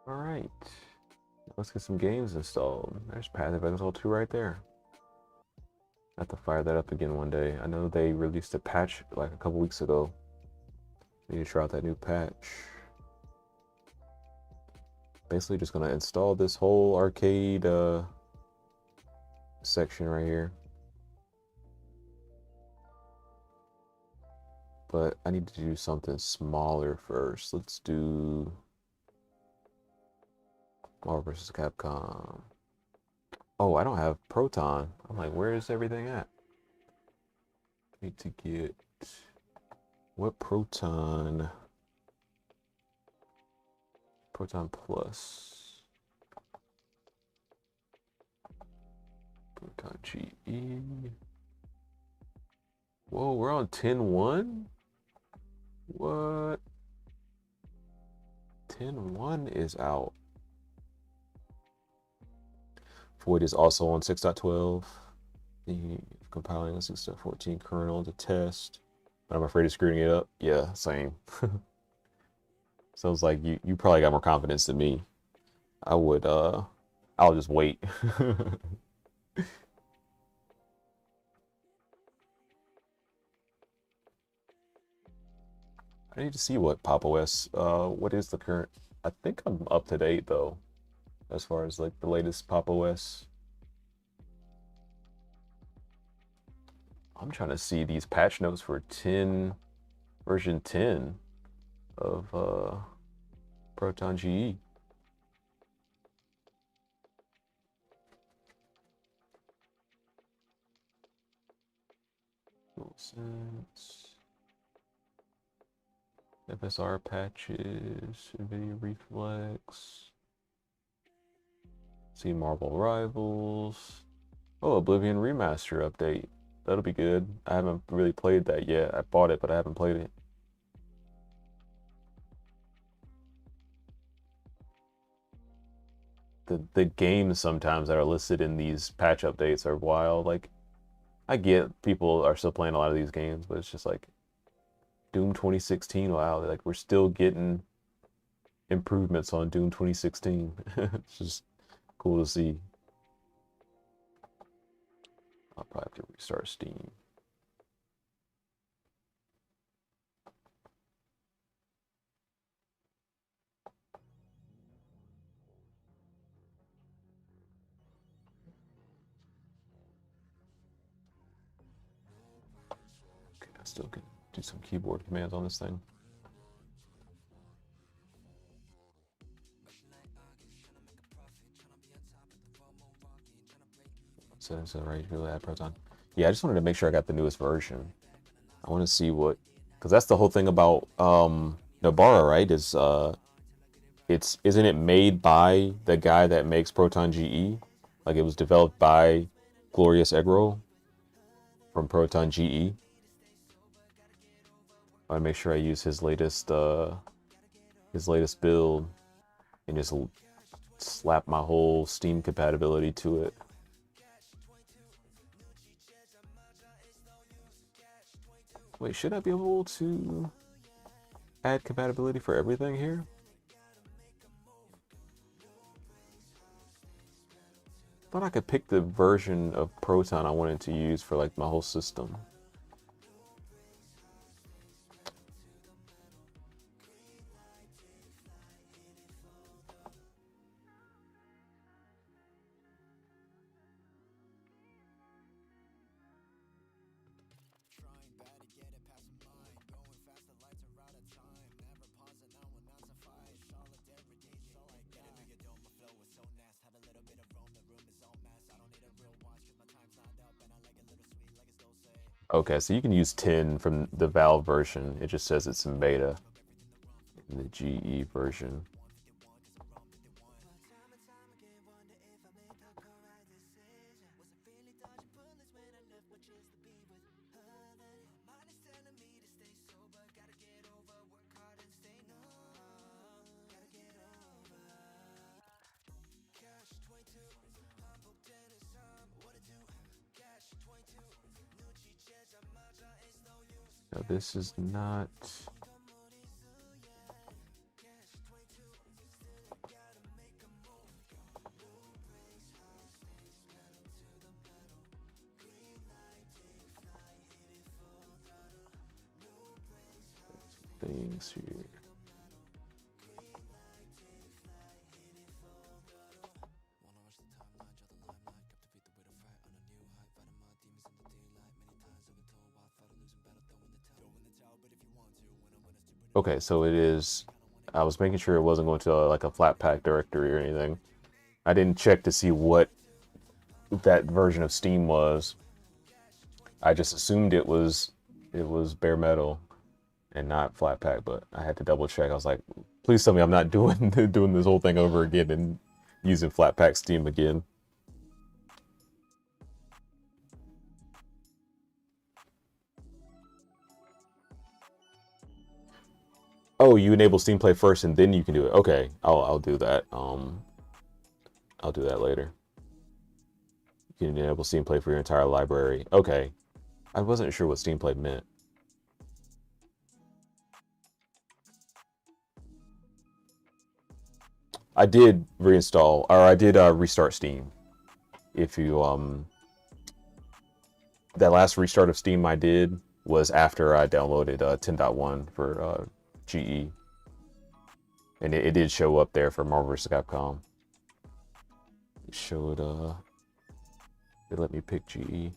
All right, let's get some games installed. There's Path of Exile 2 right there. I have to fire that up again one day. I know they released a patch like a couple weeks ago. Need to try out that new patch. Basically just gonna install this whole arcade section right here. But I need to do something smaller first. Let's do Marvel vs. Capcom. Oh, I don't have Proton. I'm like, where is everything at? Need to get what Proton Plus. Proton GE. Whoa, we're on 10.1? What? 10.1 is out. Void is also on 6.12. The compiling a 6.14 kernel to test. But I'm afraid of screwing it up. Yeah, same. Sounds like you probably got more confidence than me. I would I'll just wait. I need to see what Pop OS what is the current. I think I'm up to date though, as far as like the latest Pop OS. I'm trying to see these patch notes for version 10 of Proton GE. DualSense, FSR patches, NVIDIA Reflex. See Marvel Rivals. Oh, Oblivion Remaster update. That'll be good. I haven't really played that yet. I bought it, but I haven't played it. The games sometimes that are listed in these patch updates are wild. Like, I get people are still playing a lot of these games, but it's just like Doom 2016. Wow, like we're still getting improvements on Doom 2016. It's just cool to see. I'll probably have to restart Steam. Okay, I still can do some keyboard commands on this thing. Settings are right. Really add Proton. Yeah, I just wanted to make sure I got the newest version. I want to see what, because that's the whole thing about Nobara, right? Is isn't it made by the guy that makes Proton GE? Like it was developed by Glorious Eggroll from Proton GE. I want to make sure I use his latest build and just slap my whole Steam compatibility to it. Wait, should I be able to add compatibility for everything here? I thought I could pick the version of Proton I wanted to use for like my whole system. Okay, so you can use 10 from the Valve version. It just says it's in beta in the GE version. Now this is not... things here. Okay, so it is... I was making sure it wasn't going to like a Flatpak directory or anything. I didn't check to see what that version of Steam was. I just assumed it was bare metal and not Flatpak, but I had to double check. I was like, please tell me I'm not doing doing this whole thing over again and using Flatpak Steam again. Oh, you enable Steam Play first and then you can do it. Okay, I'll do that. I'll do that later. You can enable Steam Play for your entire library. Okay. I wasn't sure what Steam Play meant. I did reinstall, or I did restart Steam. If you that last restart of Steam I did was after I downloaded 10.1 for GE, and it did show up there for Marvel vs. Capcom. It showed it let me pick GE.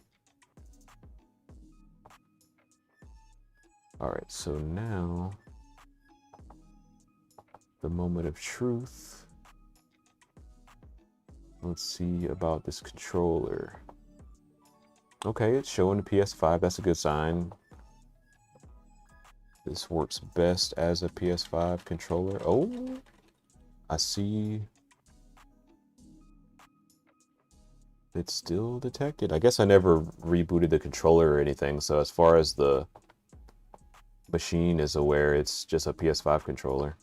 All right, so now the moment of truth. Let's see about this controller. Okay, it's showing the PS5. That's a good sign. This works best as a PS5 controller. Oh, I see. It's still detected. I guess I never rebooted the controller or anything, so as far as the machine is aware, it's just a PS5 controller.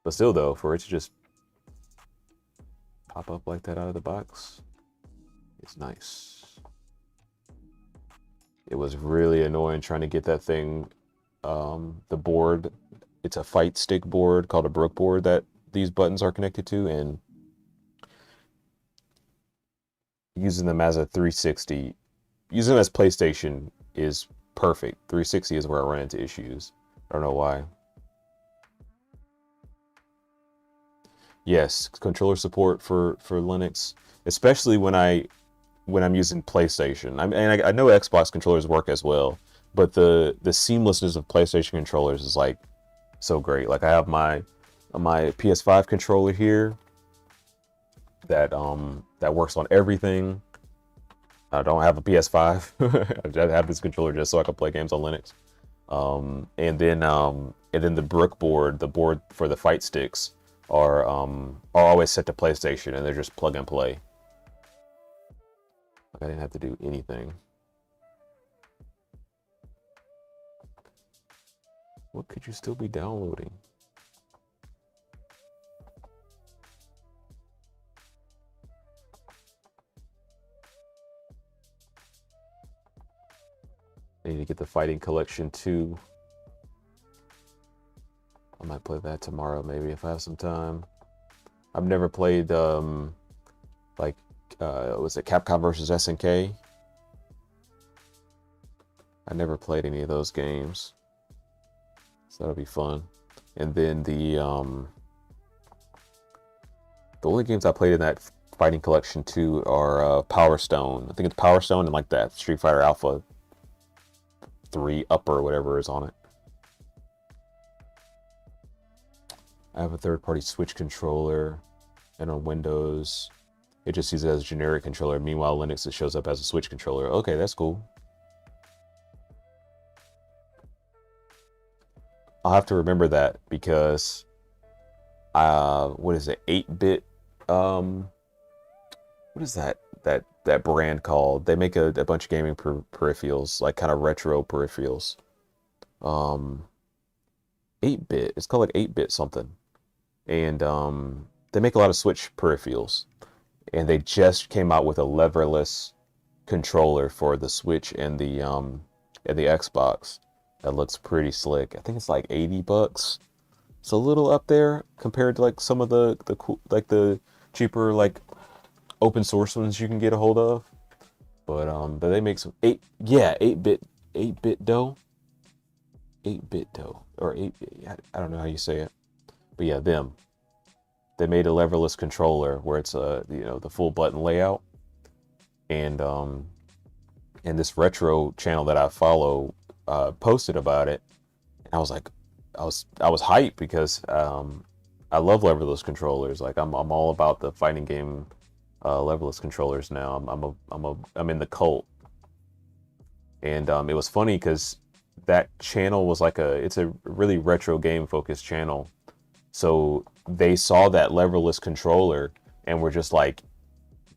But still, though, for it to just pop up like that out of the box, it's nice. It was really annoying trying to get that thing the board. It's a fight stick board called a Brook board that these buttons are connected to, and using them as a 360, using them as PlayStation is perfect. 360 is where I run into issues. I don't know why. Yes, controller support for Linux, especially when I'm using PlayStation. I know Xbox controllers work as well, but the seamlessness of PlayStation controllers is like so great. Like I have my PS5 controller here that works on everything. I don't have a PS5. I have this controller just so I can play games on Linux. And then the Brook board, the board for the fight sticks, are always set to PlayStation, and they're just plug and play. Like I didn't have to do anything. What could you still be downloading? I need to get the Fighting Collection 2. I might play that tomorrow, maybe, if I have some time. I've never played, like, was it Capcom versus SNK? I never played any of those games. So that'll be fun. And then the only games I played in that Fighting Collection 2 are Power Stone. I think it's Power Stone and like that Street Fighter Alpha 3 Upper or whatever is on it. I have a third-party Switch controller, and on Windows, it just sees it as a generic controller. Meanwhile, Linux, it shows up as a Switch controller. Okay, that's cool. I'll have to remember that because, what is it, 8-bit, what is that brand called? They make a bunch of gaming peripherals, like kind of retro peripherals. 8-bit, it's called like 8-bit something. And they make a lot of Switch peripherals, and they just came out with a leverless controller for the Switch and the Xbox that looks pretty slick. I think it's like $80. It's a little up there compared to like some of the cool, like the cheaper like open source ones you can get a hold of. But they make some 8-bit dough. 8-bit dough or 8-bit, I don't know how you say it. But yeah, they made a leverless controller where it's the full button layout, and this retro channel that I follow posted about it. And I was like, I was hyped because I love leverless controllers. Like I'm all about the fighting game leverless controllers now. I'm in the cult, and it was funny because that channel was like it's a really retro game focused channel. So they saw that leverless controller and were just like,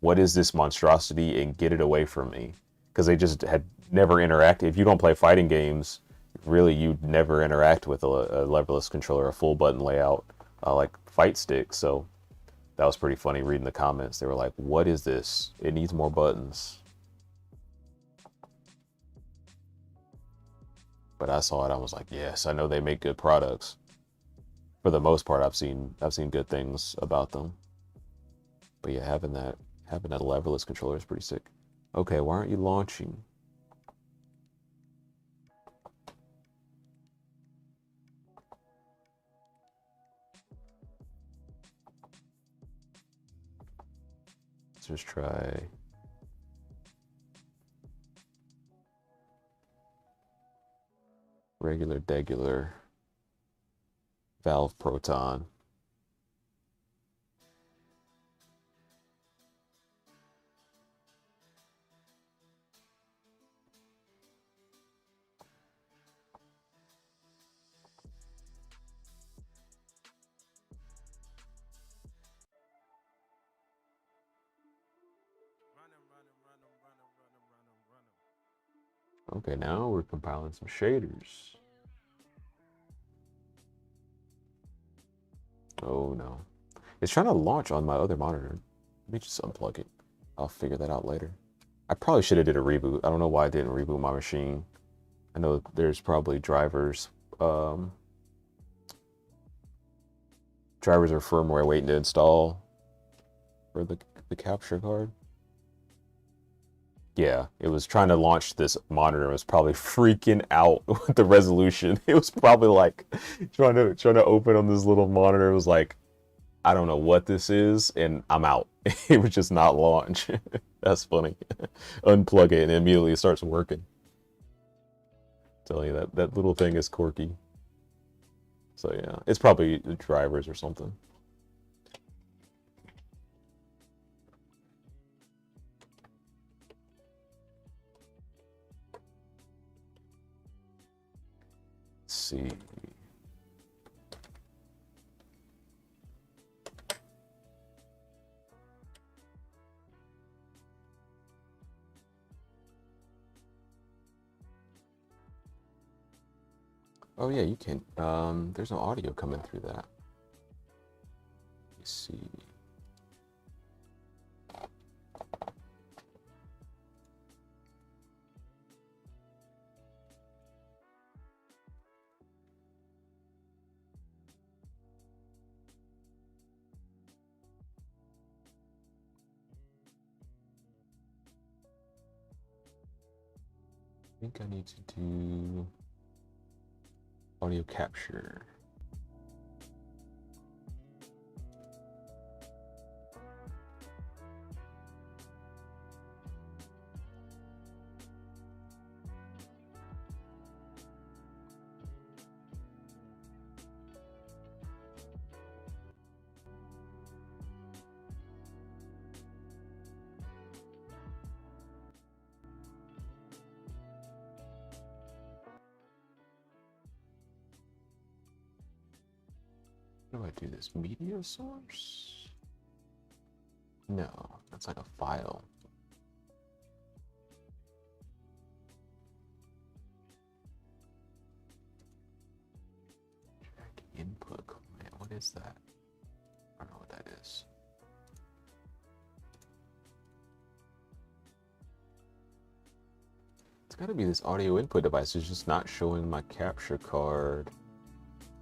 what is this monstrosity, and get it away from me. Because they just had never interacted. If you don't play fighting games, really you'd never interact with a leverless controller, a full button layout, like fight stick. So that was pretty funny reading the comments. They were like, what is this? It needs more buttons. But I saw it, I was like, yes, I know they make good products. For the most part, I've seen good things about them. But yeah, having that leverless controller is pretty sick. Okay, why aren't you launching? Let's just try. Regular, degular. Valve Proton. Okay, now we're compiling some shaders. Oh no. It's trying to launch on my other monitor. Let me just unplug it. I'll figure that out later. I probably should have did a reboot. I don't know why I didn't reboot my machine. I know there's probably drivers or firmware waiting to install for the capture card. Yeah, it was trying to launch this monitor. It was probably freaking out with the resolution. It was probably like trying to open on this little monitor. It was like, I don't know what this is, and I'm out. It would just not launch. That's funny. Unplug it and immediately it starts working. Tell you that little thing is quirky. So yeah, it's probably the drivers or something. Let's see. Oh yeah, you can. There's no audio coming through that. Let's see. I think I need to do audio capture. How do I do this? Media source? No, that's like a file. Track input command. What is that? I don't know what that is. It's got to be this audio input device. It's just not showing my capture card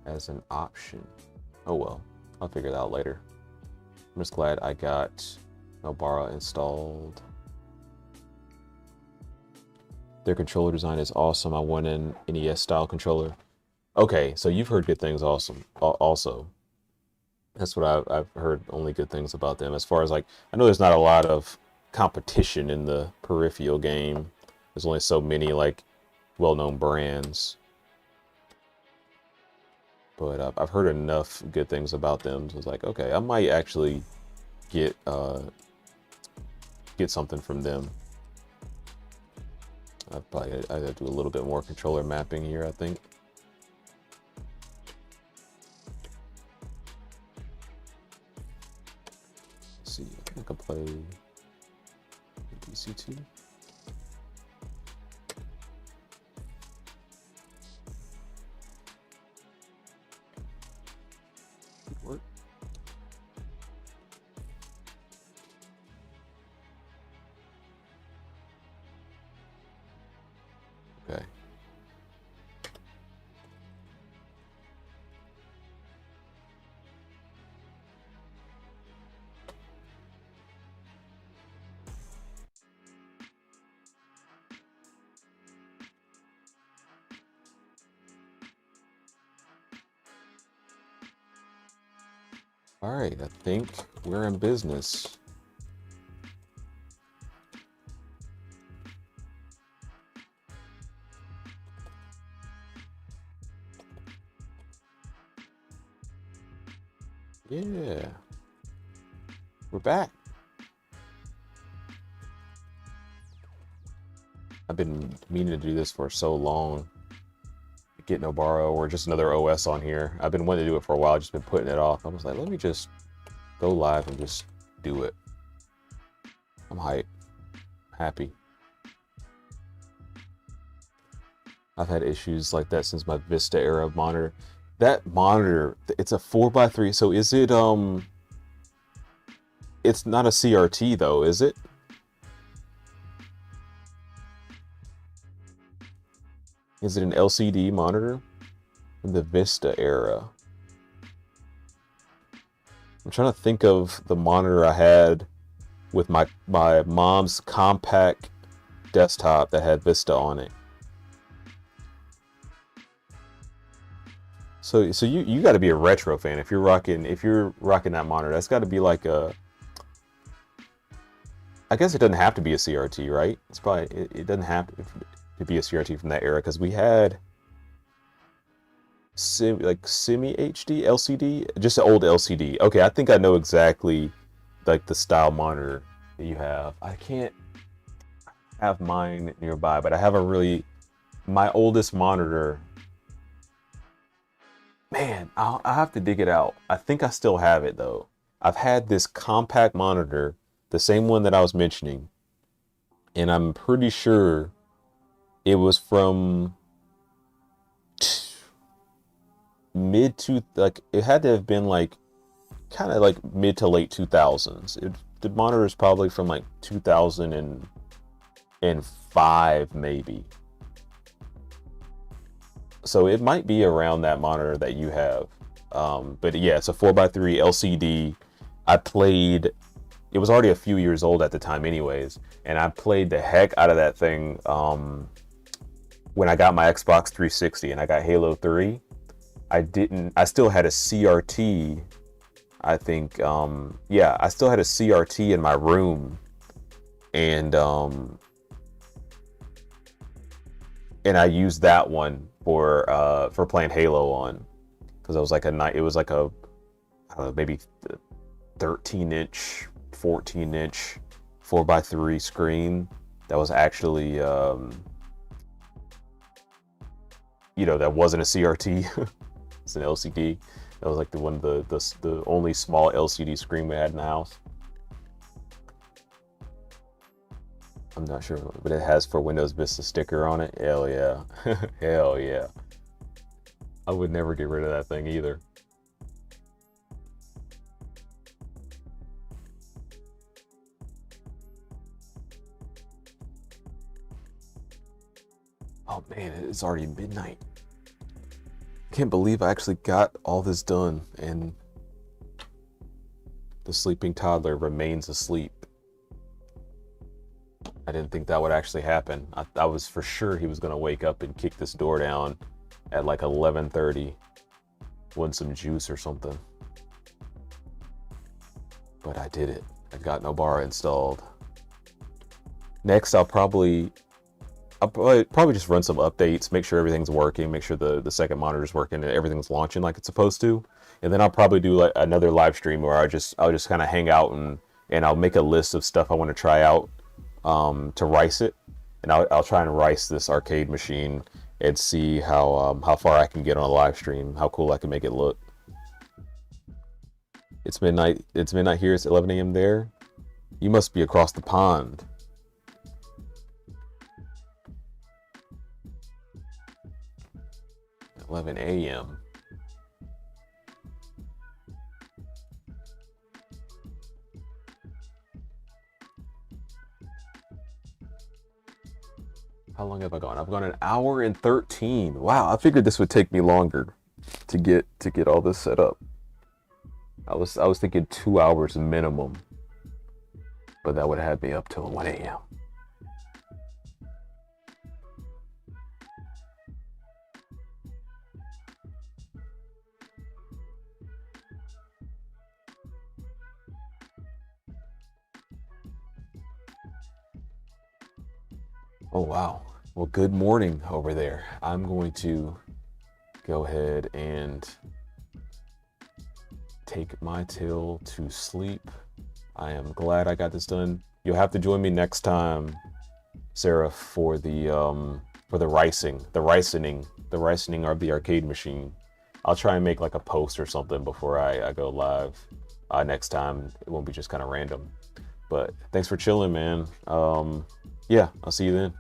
as an option. Oh well, I'll figure it out later. I'm just glad I got Nobara installed. Their controller design is awesome. I want an NES style controller. Okay, so you've heard good things also. That's what I've heard, only good things about them. As far as like, I know there's not a lot of competition in the peripheral game. There's only so many like well-known brands. But I've heard enough good things about them. So it's like, okay, I might actually get something from them. I gotta do a little bit more controller mapping here, I think. Let's see, I think I can play DC2. Work. Okay. All right, I think we're in business. Yeah, we're back. I've been meaning to do this for so long. Get Nobara or just another OS on here. I've been wanting to do it for a while, just been putting it off. I was like, let me just go live and just do it. I'm hyped, happy. I've had issues like that since my Vista era monitor. That monitor, it's a 4x3, so is it, it's not a CRT though, is it? Is it an LCD monitor from the Vista era? I'm trying to think of the monitor I had with my mom's compact desktop that had Vista on it. So you got to be a retro fan if you're rocking that monitor. That's got to be like a. I guess it doesn't have to be a CRT, right? It's probably it doesn't have to be a CRT from that era because we had semi HD LCD, just an old LCD. Okay, I think I know exactly like the style monitor that you have. I can't have mine nearby, but I have my oldest monitor. Man, I'll have to dig it out. I think I still have it though. I've had this compact monitor, the same one that I was mentioning, and I'm pretty sure it was from it had to have been like kind of like mid to late 2000s. The monitor is probably from like 2005 maybe. So it might be around that monitor that you have. But yeah, it's a 4x3 LCD. It was already a few years old at the time anyways, and I played the heck out of that thing when I got my Xbox 360 and I got Halo 3. I still had a CRT, I think. Yeah, I still had a CRT in my room, and I used that one for playing Halo on, because it was like I don't know, maybe 13-inch, 14-inch 4x3 screen that was actually that wasn't a CRT. It's an LCD. That was like the only small LCD screen we had in the house. I'm not sure, but it has for Windows Vista sticker on it. Hell yeah. Hell yeah. I would never get rid of that thing either. Oh man, it's already midnight. Can't believe I actually got all this done and the sleeping toddler remains asleep. I didn't think that would actually happen. I was for sure he was gonna wake up and kick this door down at like 11:30, want some juice or something. But I did it. I got Nobara installed. Next, I'll probably just run some updates, make sure everything's working, make sure the second monitor's working and everything's launching like it's supposed to. And then I'll probably do like another live stream where I'll just kind of hang out and I'll make a list of stuff I want to try out to rice it. And I'll try and rice this arcade machine and see how far I can get on a live stream, how cool I can make it look. It's midnight here, it's 11 a.m. there. You must be across the pond. 11 a.m. How long have I gone? I've gone an hour and 13. Wow, I figured this would take me longer to get all this set up. I was thinking 2 hours minimum, but that would have me up till 1 a.m. Oh, wow. Well, good morning over there. I'm going to go ahead and take my tail to sleep. I am glad I got this done. You'll have to join me next time, Sarah, for the ricing of the arcade machine. I'll try and make like a post or something before I go live next time. It won't be just kind of random. But thanks for chilling, man. Yeah, I'll see you then.